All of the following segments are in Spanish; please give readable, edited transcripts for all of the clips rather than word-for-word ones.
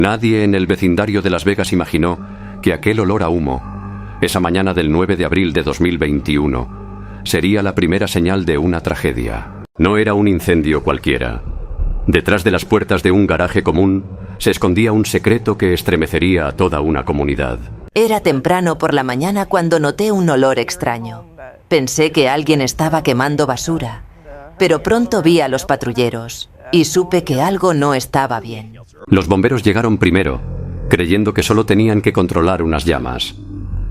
Nadie en el vecindario de Las Vegas imaginó que aquel olor a humo, esa mañana del 9 de abril de 2021, sería la primera señal de una tragedia. No era un incendio cualquiera. Detrás de las puertas de un garaje común se escondía un secreto que estremecería a toda una comunidad. Era temprano por la mañana cuando noté un olor extraño. Pensé que alguien estaba quemando basura, pero pronto vi a los patrulleros y supe que algo no estaba bien. Los bomberos llegaron primero, creyendo que solo tenían que controlar unas llamas.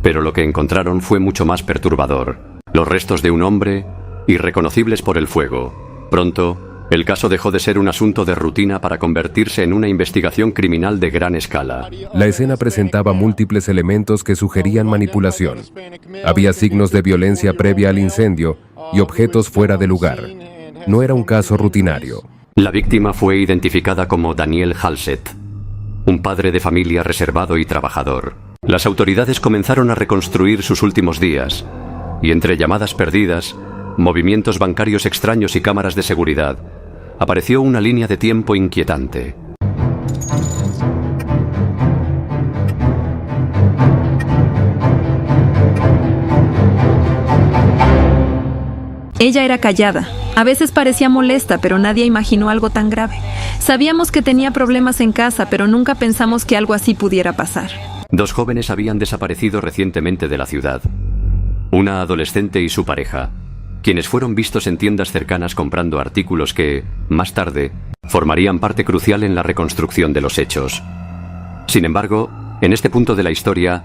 Pero lo que encontraron fue mucho más perturbador. Los restos de un hombre, irreconocibles por el fuego. Pronto, el caso dejó de ser un asunto de rutina para convertirse en una investigación criminal de gran escala. La escena presentaba múltiples elementos que sugerían manipulación. Había signos de violencia previa al incendio y objetos fuera de lugar. No era un caso rutinario. La víctima fue identificada como Daniel Halsett, un padre de familia reservado y trabajador. Las autoridades comenzaron a reconstruir sus últimos días, y entre llamadas perdidas, movimientos bancarios extraños y cámaras de seguridad, apareció una línea de tiempo inquietante. Ella era callada. A veces parecía molesta, pero nadie imaginó algo tan grave. Sabíamos que tenía problemas en casa, pero nunca pensamos que algo así pudiera pasar. 2 jóvenes habían desaparecido recientemente de la ciudad. Una adolescente y su pareja, quienes fueron vistos en tiendas cercanas comprando artículos que, más tarde, formarían parte crucial en la reconstrucción de los hechos. Sin embargo, en este punto de la historia,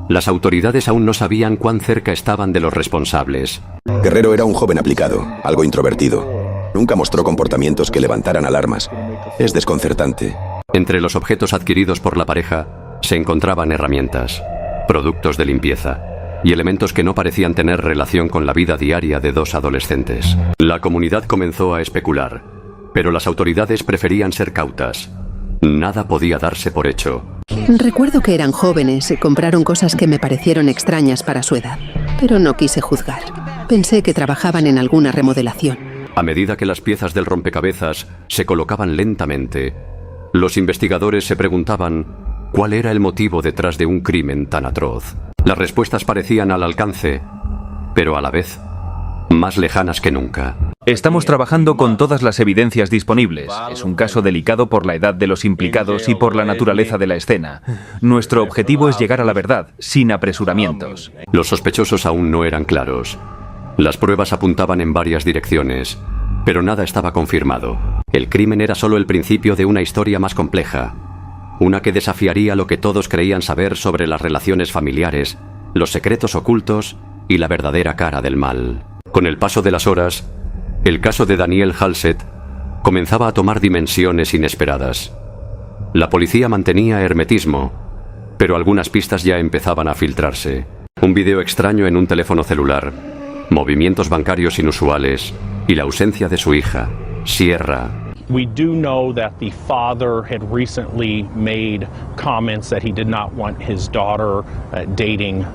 las autoridades aún no sabían cuán cerca estaban de los responsables. Guerrero era un joven aplicado, algo introvertido. Nunca mostró comportamientos que levantaran alarmas. Es desconcertante. Entre los objetos adquiridos por la pareja se encontraban herramientas, productos de limpieza y elementos que no parecían tener relación con la vida diaria de 2 adolescentes. La comunidad comenzó a especular, pero las autoridades preferían ser cautas. Nada podía darse por hecho. Recuerdo que eran jóvenes y compraron cosas que me parecieron extrañas para su edad, pero no quise juzgar. Pensé que trabajaban en alguna remodelación. A medida que las piezas del rompecabezas se colocaban lentamente, los investigadores se preguntaban cuál era el motivo detrás de un crimen tan atroz. Las respuestas parecían al alcance, pero a la vez más lejanas que nunca. Estamos trabajando con todas las evidencias disponibles. Es un caso delicado por la edad de los implicados y por la naturaleza de la escena. Nuestro objetivo es llegar a la verdad, sin apresuramientos. Los sospechosos aún no eran claros. Las pruebas apuntaban en varias direcciones, pero nada estaba confirmado. El crimen era solo el principio de una historia más compleja, una que desafiaría lo que todos creían saber sobre las relaciones familiares, los secretos ocultos y la verdadera cara del mal. Con el paso de las horas, el caso de Daniel Halsett comenzaba a tomar dimensiones inesperadas. La policía mantenía hermetismo, pero algunas pistas ya empezaban a filtrarse. Un video extraño en un teléfono celular, movimientos bancarios inusuales y la ausencia de su hija, Sierra. We do know that the father had recently made comments that he did not want his daughter dating.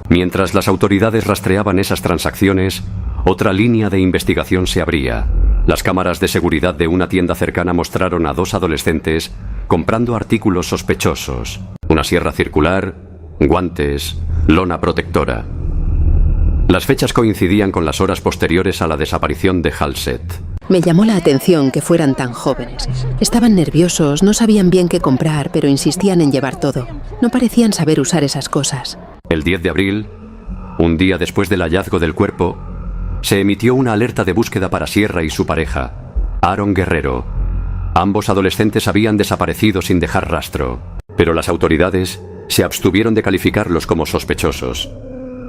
Mientras las autoridades rastreaban esas transacciones, otra línea de investigación se abría. Las cámaras de seguridad de una tienda cercana mostraron a 2 adolescentes comprando artículos sospechosos: una sierra circular, guantes, lona protectora. Las fechas coincidían con las horas posteriores a la desaparición de Halsett. Me llamó la atención que fueran tan jóvenes. Estaban nerviosos, no sabían bien qué comprar, pero insistían en llevar todo. No parecían saber usar esas cosas. El 10 de abril, un día después del hallazgo del cuerpo, se emitió una alerta de búsqueda para Sierra y su pareja, Aaron Guerrero. Ambos adolescentes habían desaparecido sin dejar rastro, pero las autoridades se abstuvieron de calificarlos como sospechosos.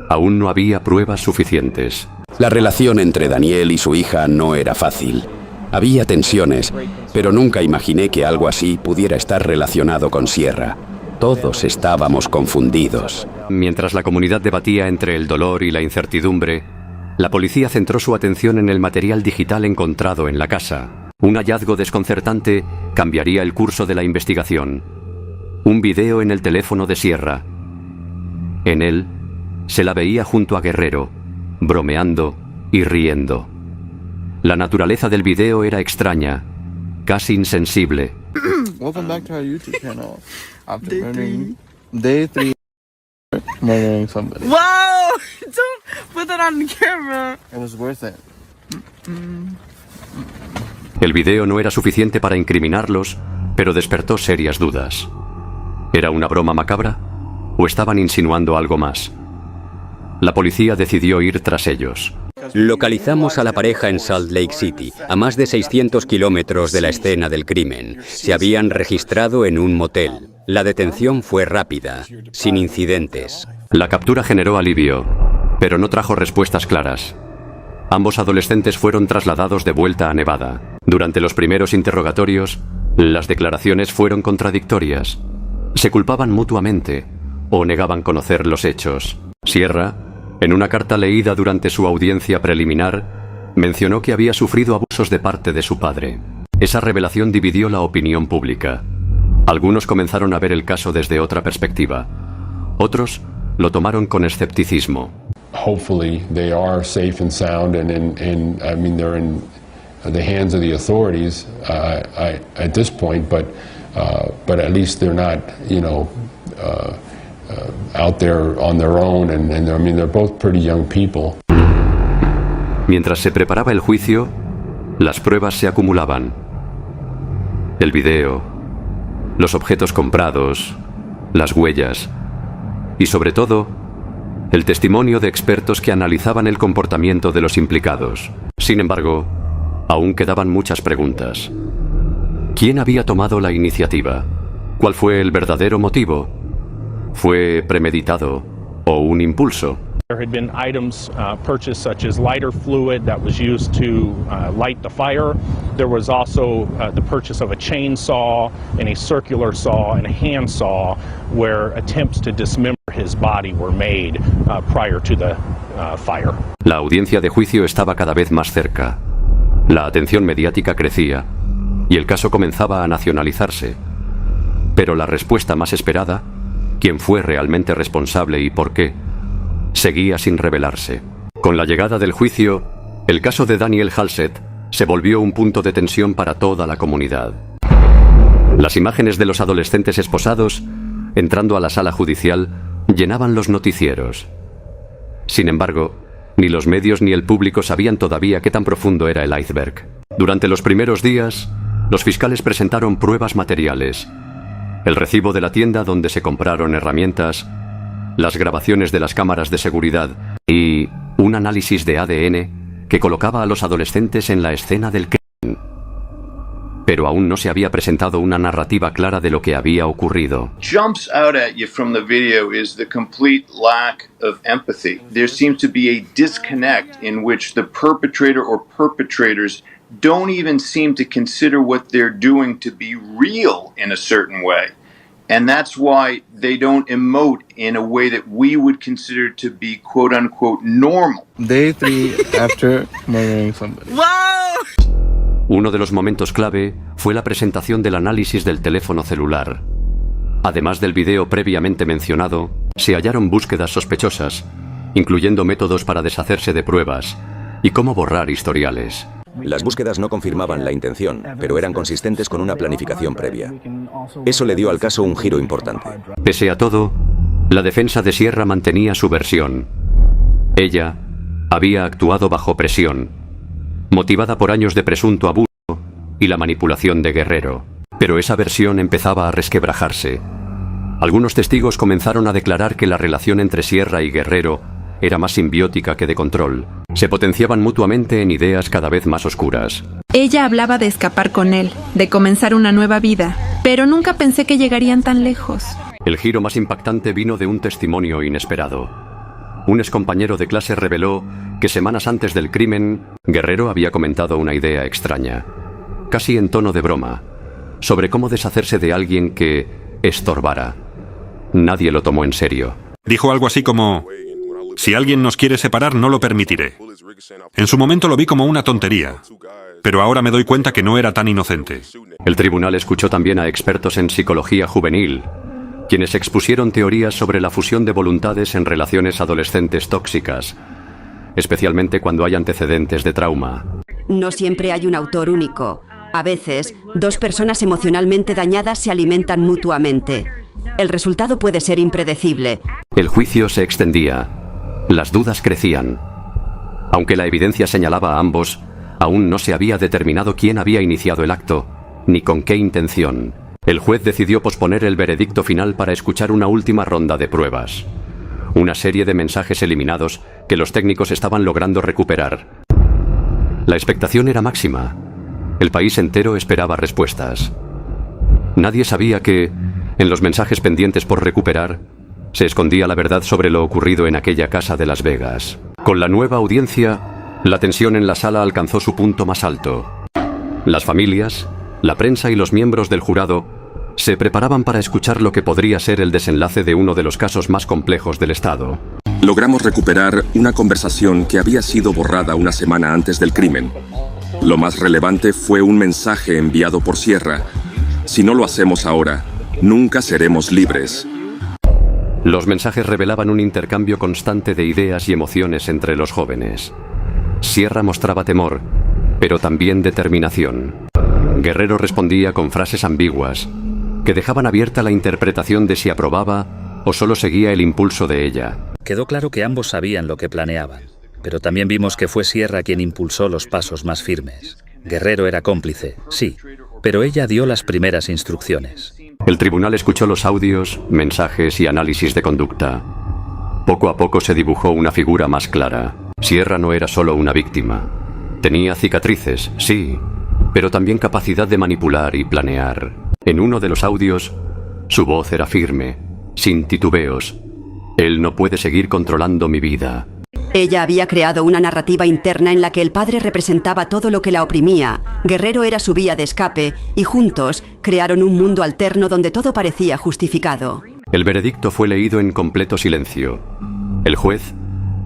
Aún no había pruebas suficientes. La relación entre Daniel y su hija no era fácil. Había tensiones, pero nunca imaginé que algo así pudiera estar relacionado con Sierra. Todos estábamos confundidos. Mientras la comunidad debatía entre el dolor y la incertidumbre, la policía centró su atención en el material digital encontrado en la casa. Un hallazgo desconcertante cambiaría el curso de la investigación. Un video en el teléfono de Sierra. En él, se la veía junto a Guerrero, bromeando y riendo. La naturaleza del video era extraña, casi insensible, Welcome back to our YouTube channel. After Day 3 murdering somebody. Wow! Don't put that on camera. It was worth it. El video no era suficiente para incriminarlos, pero despertó serias dudas. ¿Era una broma macabra? ¿O estaban insinuando algo más? La policía decidió ir tras ellos. Localizamos a la pareja en Salt Lake City, a más de 600 kilómetros de la escena del crimen. Se habían registrado en un motel. La detención fue rápida, sin incidentes. La captura generó alivio, pero no trajo respuestas claras. Ambos adolescentes fueron trasladados de vuelta a Nevada. Durante los primeros interrogatorios, las declaraciones fueron contradictorias. Se culpaban mutuamente o negaban conocer los hechos. Sierra, en una carta leída durante su audiencia preliminar, mencionó que había sufrido abusos de parte de su padre. Esa revelación dividió la opinión pública. Algunos comenzaron a ver el caso desde otra perspectiva. Otros lo tomaron con escepticismo. Hopefully they are safe and sound, and I mean they're in the hands of the authorities at this point, but at least they're not, out there on their own, and I mean they're both pretty young people. Mientras se preparaba el juicio, las pruebas se acumulaban. El video, los objetos comprados, las huellas y sobre todo, el testimonio de expertos que analizaban el comportamiento de los implicados. Sin embargo, aún quedaban muchas preguntas. ¿Quién había tomado la iniciativa? ¿Cuál fue el verdadero motivo? ¿Fue premeditado o un impulso? There had been items purchased such as lighter fluid that was used to light the fire. There was also the purchase of a chainsaw and a circular saw and a handsaw where attempts to dismember his body were made prior to the fire. La audiencia de juicio estaba cada vez más cerca. La atención mediática crecía y el caso comenzaba a nacionalizarse. Pero la respuesta más esperada, quién fue realmente responsable y por qué, seguía sin revelarse. Con la llegada del juicio, el caso de Daniel Halsett se volvió un punto de tensión para toda la comunidad. Las imágenes de los adolescentes esposados, entrando a la sala judicial, llenaban los noticieros. Sin embargo, ni los medios ni el público sabían todavía qué tan profundo era el iceberg. Durante los primeros días, los fiscales presentaron pruebas materiales: el recibo de la tienda donde se compraron herramientas, las grabaciones de las cámaras de seguridad y un análisis de ADN que colocaba a los adolescentes en la escena del crimen. Pero aún no se había presentado una narrativa clara de lo que había ocurrido. Jumps out at you from the video is the complete lack of empathy. There seems to be a disconnect in which the perpetrator or perpetrators don't even seem to consider what they're doing to be real in a certain way. And that's why they don't emote in a way that we would consider to be quote-unquote normal. Day 3 after murdering somebody. Uno de los momentos clave fue la presentación del análisis del teléfono celular. Además del video previamente mencionado, se hallaron búsquedas sospechosas, incluyendo métodos para deshacerse de pruebas y cómo borrar historiales. Las búsquedas no confirmaban la intención, pero eran consistentes con una planificación previa. Eso le dio al caso un giro importante. Pese a todo, la defensa de Sierra mantenía su versión. Ella había actuado bajo presión, motivada por años de presunto abuso y la manipulación de Guerrero. Pero esa versión empezaba a resquebrajarse. Algunos testigos comenzaron a declarar que la relación entre Sierra y Guerrero era más simbiótica que de control. Se potenciaban mutuamente en ideas cada vez más oscuras. Ella hablaba de escapar con él, de comenzar una nueva vida, pero nunca pensé que llegarían tan lejos. El giro más impactante vino de un testimonio inesperado. Un excompañero de clase reveló que semanas antes del crimen, Guerrero había comentado una idea extraña, casi en tono de broma, sobre cómo deshacerse de alguien que estorbara. Nadie lo tomó en serio. Dijo algo así como: si alguien nos quiere separar, no lo permitiré. En su momento lo vi como una tontería, pero ahora me doy cuenta que no era tan inocente. El tribunal escuchó también a expertos en psicología juvenil, quienes expusieron teorías sobre la fusión de voluntades en relaciones adolescentes tóxicas, especialmente cuando hay antecedentes de trauma. No siempre hay un autor único. A veces, dos personas emocionalmente dañadas se alimentan mutuamente. El resultado puede ser impredecible. El juicio se extendía. Las dudas crecían. Aunque la evidencia señalaba a ambos, aún no se había determinado quién había iniciado el acto, ni con qué intención. El juez decidió posponer el veredicto final para escuchar una última ronda de pruebas. Una serie de mensajes eliminados que los técnicos estaban logrando recuperar. La expectación era máxima. El país entero esperaba respuestas. Nadie sabía que, en los mensajes pendientes por recuperar, se escondía la verdad sobre lo ocurrido en aquella casa de Las Vegas. Con la nueva audiencia, la tensión en la sala alcanzó su punto más alto. Las familias, la prensa y los miembros del jurado se preparaban para escuchar lo que podría ser el desenlace de uno de los casos más complejos del Estado. Logramos recuperar una conversación que había sido borrada una semana antes del crimen. Lo más relevante fue un mensaje enviado por Sierra. Si no lo hacemos ahora, nunca seremos libres. Los mensajes revelaban un intercambio constante de ideas y emociones entre los jóvenes. Sierra mostraba temor, pero también determinación. Guerrero respondía con frases ambiguas, que dejaban abierta la interpretación de si aprobaba o solo seguía el impulso de ella. Quedó claro que ambos sabían lo que planeaban, pero también vimos que fue Sierra quien impulsó los pasos más firmes. Guerrero era cómplice, sí, pero ella dio las primeras instrucciones. El tribunal escuchó los audios, mensajes y análisis de conducta. Poco a poco se dibujó una figura más clara. Sierra no era solo una víctima. Tenía cicatrices, sí, pero también capacidad de manipular y planear. En uno de los audios, su voz era firme, sin titubeos. Él no puede seguir controlando mi vida. Ella había creado una narrativa interna en la que el padre representaba todo lo que la oprimía, Guerrero era su vía de escape, y juntos crearon un mundo alterno donde todo parecía justificado. El veredicto fue leído en completo silencio. El juez,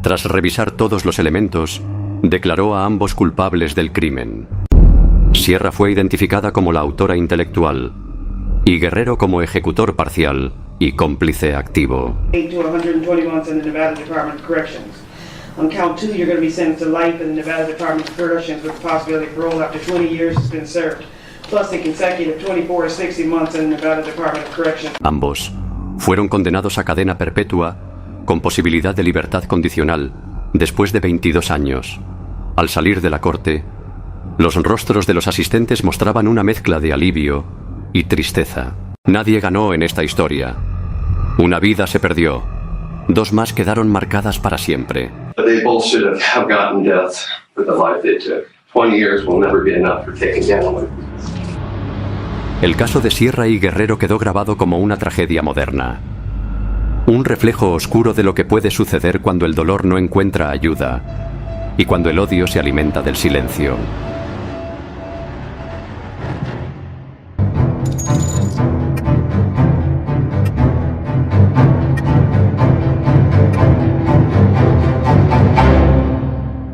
tras revisar todos los elementos, declaró a ambos culpables del crimen. Sierra fue identificada como la autora intelectual y Guerrero como ejecutor parcial y cómplice activo. On count 2, you're going to be sentenced to life in the Nevada Department of Corrections with the possibility of parole after 20 years has been served, plus the consecutive 24 to 60 months in the Nevada Department of Corrections. Ambos fueron condenados a cadena perpetua con posibilidad de libertad condicional después de 22 años. Al salir de la corte, los rostros de los asistentes mostraban una mezcla de alivio y tristeza. Nadie ganó en esta historia. Una vida se perdió. Dos más quedaron marcadas para siempre. They both should have gotten death for the life they took. 20 years will never be enough for taking down. El caso de Sierra y Guerrero quedó grabado como una tragedia moderna. Un reflejo oscuro de lo que puede suceder cuando el dolor no encuentra ayuda y cuando el odio se alimenta del silencio.